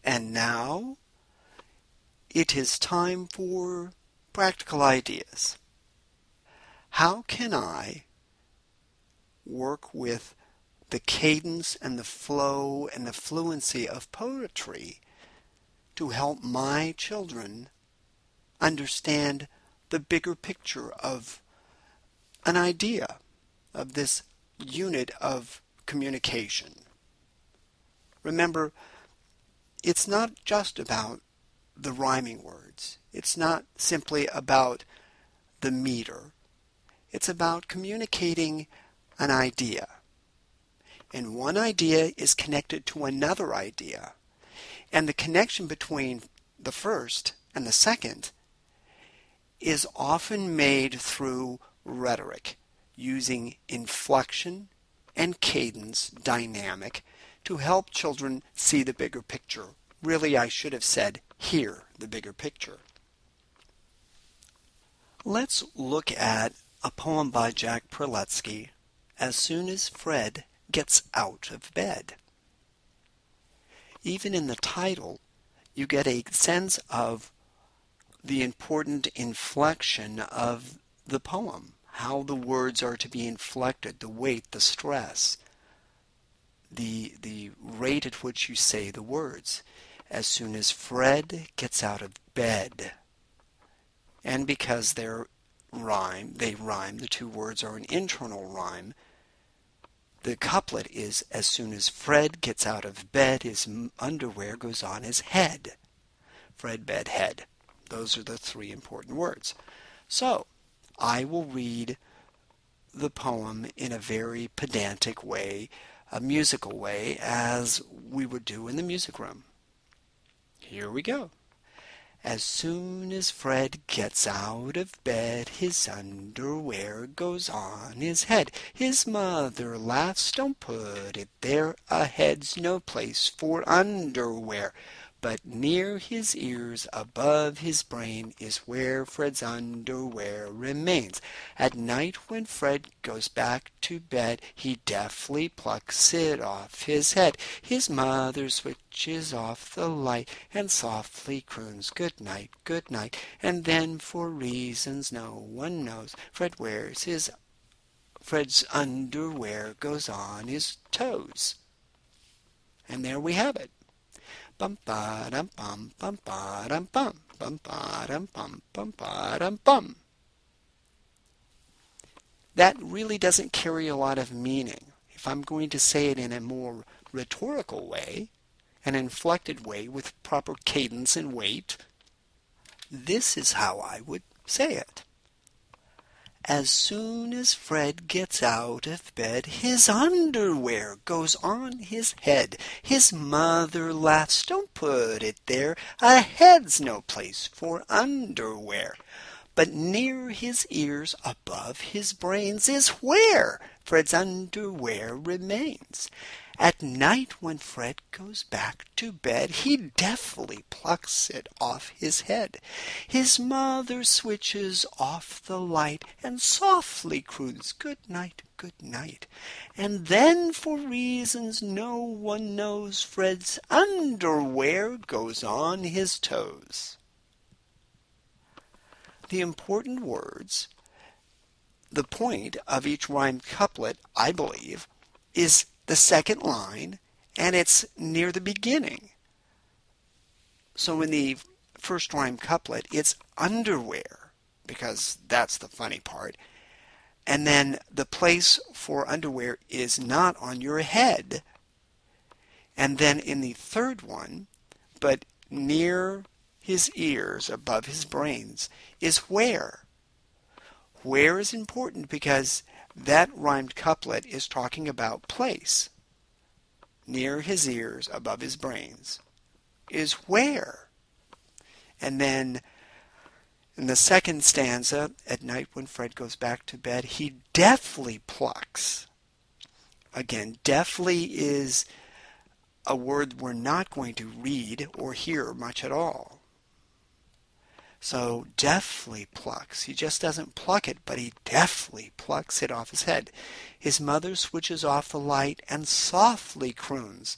And now it is time for practical ideas. How can I work with the cadence and the flow and the fluency of poetry to help my children understand the bigger picture of an idea, of this unit of communication? Remember, it's not just about the rhyming words. It's not simply about the meter. It's about communicating an idea. And one idea is connected to another idea. And the connection between the first and the second is often made through rhetoric, using inflection and cadence dynamic to help children see the bigger picture. Really, I should have said, hear the bigger picture. Let's look at a poem by Jack Perletsky, As Soon as Fred Gets Out of Bed. Even in the title, you get a sense of the important inflection of the poem, how the words are to be inflected, the weight, the stress, the rate at which you say the words. As soon as Fred gets out of bed. And because they rhyme, the two words are an internal rhyme, the couplet is, as soon as Fred gets out of bed, his underwear goes on his head. Fred, bed, head. Those are the three important words. So, I will read the poem in a very pedantic way, a musical way, as we would do in the music room. Here we go. As soon as Fred gets out of bed, his underwear goes on his head. His mother laughs, don't put it there. A head's no place for underwear. But near his ears, above his brain, is where Fred's underwear remains. At night when Fred goes back to bed, he deftly plucks it off his head. His mother switches off the light and softly croons, good night, good night. And then, for reasons no one knows, Fred's underwear goes on his toes. And there we have it. Bum ba dum bum bum ba dum bum bum ba dum bum ba dum bum. That really doesn't carry a lot of meaning. If I'm going to say it in a more rhetorical way, an inflected way with proper cadence and weight, this is how I would say it. As soon as Fred gets out of bed, his underwear goes on his head. His mother laughs, don't put it there. A head's no place for underwear. But near his ears, above his brains, is where Fred's underwear remains. At night when Fred goes back to bed, he deftly plucks it off his head. His mother switches off the light and softly croons, good night, good night. And then, for reasons no one knows, Fred's underwear goes on his toes. The important words, the point of each rhymed couplet, I believe, is the second line, and it's near the beginning. So in the first rhyme couplet, it's underwear, because that's the funny part. And then the place for underwear is not on your head. And then in the third one, but near his ears, above his brains, is where. Where is important because that rhymed couplet is talking about place. Near his ears, above his brains, is where. And then in the second stanza, at night when Fred goes back to bed, he deftly plucks. Again, deftly is a word we're not going to read or hear much at all. So deftly plucks. He just doesn't pluck it, but he deftly plucks it off his head. His mother switches off the light and softly croons.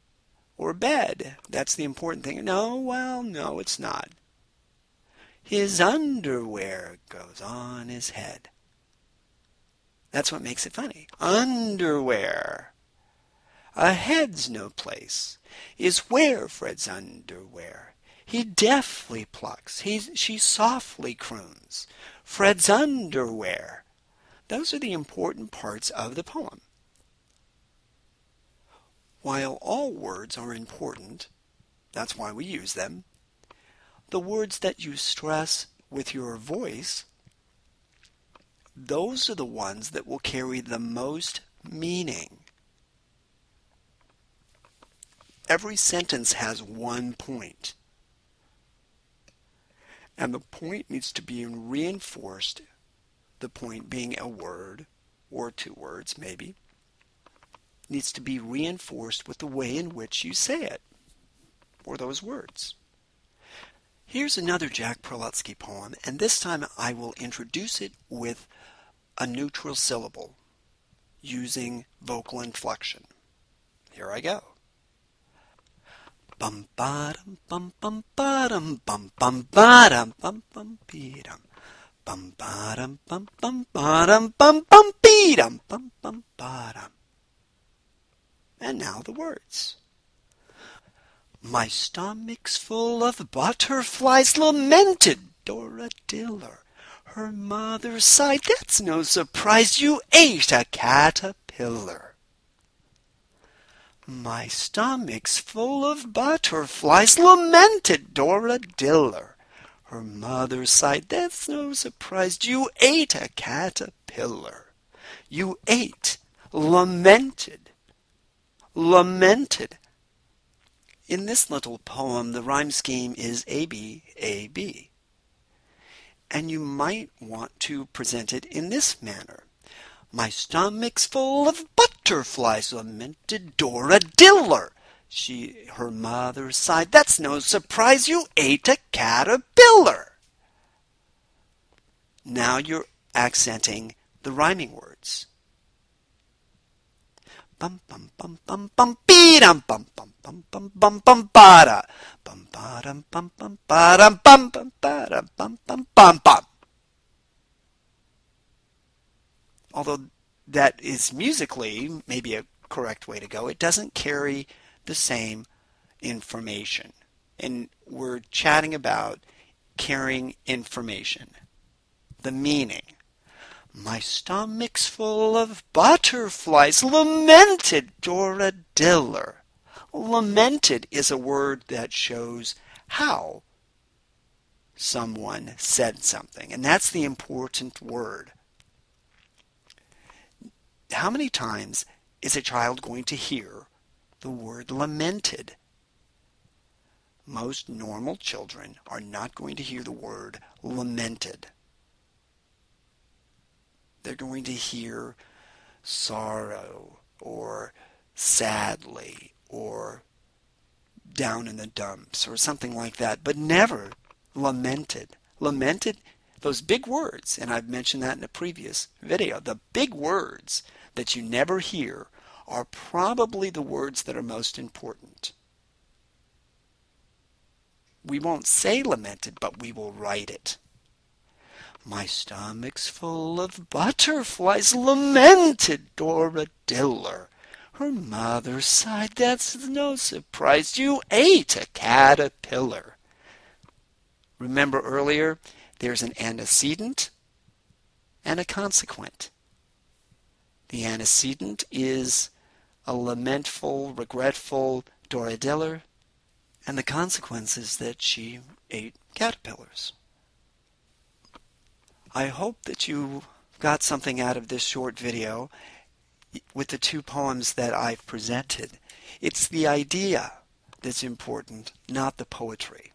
or bed. That's the important thing. No, well, no, it's not. His underwear goes on his head. That's what makes it funny. Underwear. A head's no place is where Fred's underwear. He deftly plucks. She softly croons. Fred's underwear. Those are the important parts of the poem. While all words are important, that's why we use them, the words that you stress with your voice, those are the ones that will carry the most meaning. Every sentence has one point, and the point needs to be reinforced, the point being a word or two words maybe, needs to be reinforced with the way in which you say it, or those words. Here's another Jack Prelutsky poem, and this time I will introduce it with a neutral syllable, using vocal inflection. Here I go. Bum ba-dum bum bum ba-dum bum bum ba-dum bum bum be-dum. Bum ba-dum bum bum ba-dum bum bum be-dum bum bum ba-dum. And now the words. My stomach's full of butterflies, lamented Dora Diller. Her mother sighed, that's no surprise, you ate a caterpillar. My stomach's full of butterflies, lamented Dora Diller. Her mother sighed, that's no surprise, you ate a caterpillar. You ate, lamented. Lamented. In this little poem, the rhyme scheme is A-B, A-B. And you might want to present it in this manner. My stomach's full of butterflies, lamented Dora Diller. Her mother sighed, that's no surprise, you ate a caterpillar. Now you're accenting the rhyming words. Bum bum bum bum bum be-dum bum bum bum bum bum bum ba-da. Bum ba-dum bum bum ba-dum bum bum ba-dum bum bum bum bum. Although that is musically maybe a correct way to go, it doesn't carry the same information. And we're chatting about carrying information, the meaning. My stomach's full of butterflies, lamented Dora Diller. Lamented is a word that shows how someone said something, and that's the important word. How many times is a child going to hear the word lamented? Most normal children are not going to hear the word lamented. They're going to hear sorrow or sadly or down in the dumps or something like that, but never lamented. Lamented, those big words, and I've mentioned that in a previous video, the big words that you never hear are probably the words that are most important. We won't say lamented, but we will write it. My stomach's full of butterflies, lamented Dora Diller. Her mother sighed, that's no surprise, you ate a caterpillar. Remember earlier, there's an antecedent and a consequent. The antecedent is a lamentful, regretful Dora Diller, and the consequence is that she ate caterpillars. I hope that you got something out of this short video with the two poems that I've presented. It's the idea that's important, not the poetry.